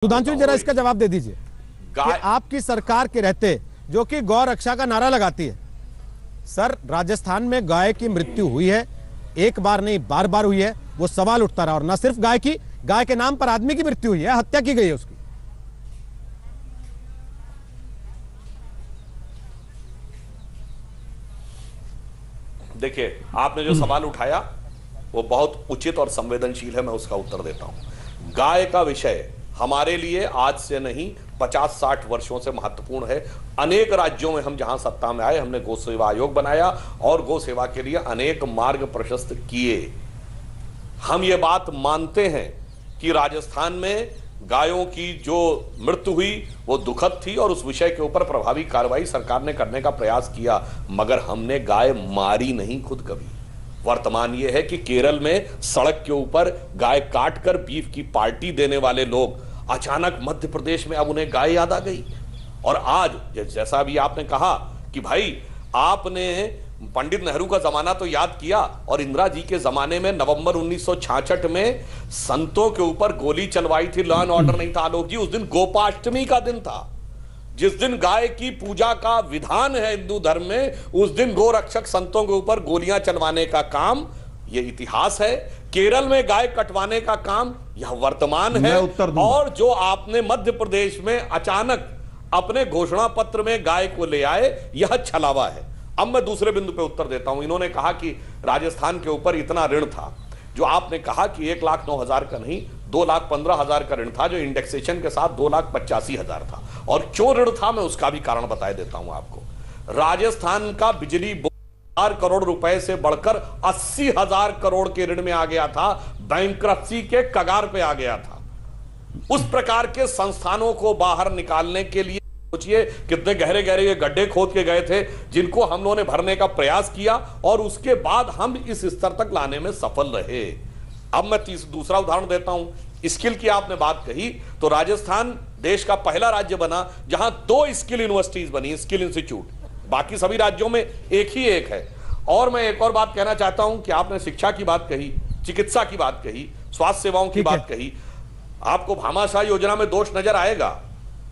सुधांशु जरा इसका जवाब दे दीजिए कि आपकी सरकार के रहते जो कि गौ रक्षा का नारा लगाती है, सर राजस्थान में गाय की मृत्यु हुई है, एक बार नहीं बार बार हुई है। वो सवाल उठता रहा और न सिर्फ गाय की, गाय के नाम पर आदमी की मृत्यु हुई है, हत्या की गई है उसकी। देखिए, आपने जो सवाल उठाया वो बहुत उचित और संवेदनशील है, मैं उसका उत्तर देता हूं। गाय का विषय हमारे लिए आज से नहीं 50-60 वर्षों से महत्वपूर्ण है। अनेक राज्यों में हम जहां सत्ता में आए, हमने गौ सेवा आयोग बनाया और गौ सेवा के लिए अनेक मार्ग प्रशस्त किए। हम ये बात मानते हैं कि राजस्थान में गायों की जो मृत्यु हुई वो दुखद थी और उस विषय के ऊपर प्रभावी कार्रवाई सरकार ने करने का प्रयास किया, मगर हमने गाय मारी नहीं खुद कभी। वर्तमान ये है कि केरल में सड़क के ऊपर गाय काटकर बीफ की पार्टी देने वाले लोग अचानक मध्य प्रदेश में अब उन्हें गाय याद आ गई। और आज जैसा अभी आपने कहा कि भाई आपने पंडित नेहरू का जमाना तो याद किया और इंदिरा जी के जमाने में नवंबर 1966 में संतों के ऊपर गोली चलवाई थी, लॉ एंड ऑर्डर नहीं था। आलोक जी, उस दिन गोपाष्टमी का दिन था, जिस दिन गाय की पूजा का विधान है हिंदू धर्म में, उस दिन गो रक्षक संतों के ऊपर गोलियां चलवाने का काम ये इतिहास है। केरल में गाय कटवाने का काम यह वर्तमान है। और जो आपने मध्य प्रदेश में अचानक अपने घोषणा पत्र में गाय को ले आए, यह छलावा है। अब मैं दूसरे बिंदु पे उत्तर देता हूं। इन्होंने कहा कि राजस्थान के ऊपर इतना ऋण था। जो आपने कहा कि 1,09,000 का नहीं 2,15,000 का ऋण था, जो इंडेक्सेशन के साथ 2,85,000 था। और क्यों ऋण था मैं उसका भी कारण बता देता हूं आपको। राजस्थान का बिजली 4 करोड़ रुपए से बढ़कर 80,000 करोड़ के ऋण में आ गया था, बैंक्रप्सी के कगार पे आ गया था। उस प्रकार के संस्थानों को बाहर निकालने के लिए सोचिए कितने गहरे गहरे ये गड्ढे खोद के गए थे, जिनको हम लोगों ने भरने का प्रयास किया और उसके बाद हम इस स्तर तक लाने में सफल रहे। अब मैं दूसरा उदाहरण देता हूं। स्किल की आपने बात कही तो राजस्थान देश का पहला राज्य बना जहां 2 स्किल यूनिवर्सिटीज बनी, स्किल इंस्टीट्यूट। बाकी सभी राज्यों में एक ही एक है। और मैं एक और बात कहना चाहता हूं कि आपने शिक्षा की बात कही, चिकित्सा की बात कही, स्वास्थ्य सेवाओं की बात कही। आपको भामाशाह योजना में दोष नजर आएगा,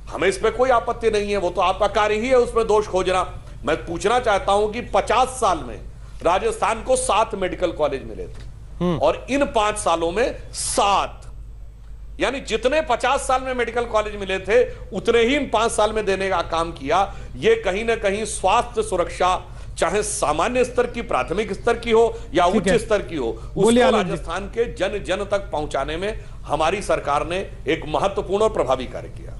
हमें इस पे कोई आपत्ति नहीं है, वो तो आपका कार्य ही है उसमें दोष खोजना। मैं पूछना चाहता हूं कि 50 साल में राजस्थान को 7 मेडिकल कॉलेज मिले थे और इन 5 सालों में 7, यानी जितने 50 साल में मेडिकल कॉलेज मिले थे उतने ही इन 5 साल में देने का काम किया। ये कहीं ना कहीं स्वास्थ्य सुरक्षा, चाहे सामान्य स्तर की, प्राथमिक स्तर की हो या उच्च स्तर की हो, उसको राजस्थान के जन जन तक पहुंचाने में हमारी सरकार ने एक महत्वपूर्ण और प्रभावी कार्य किया।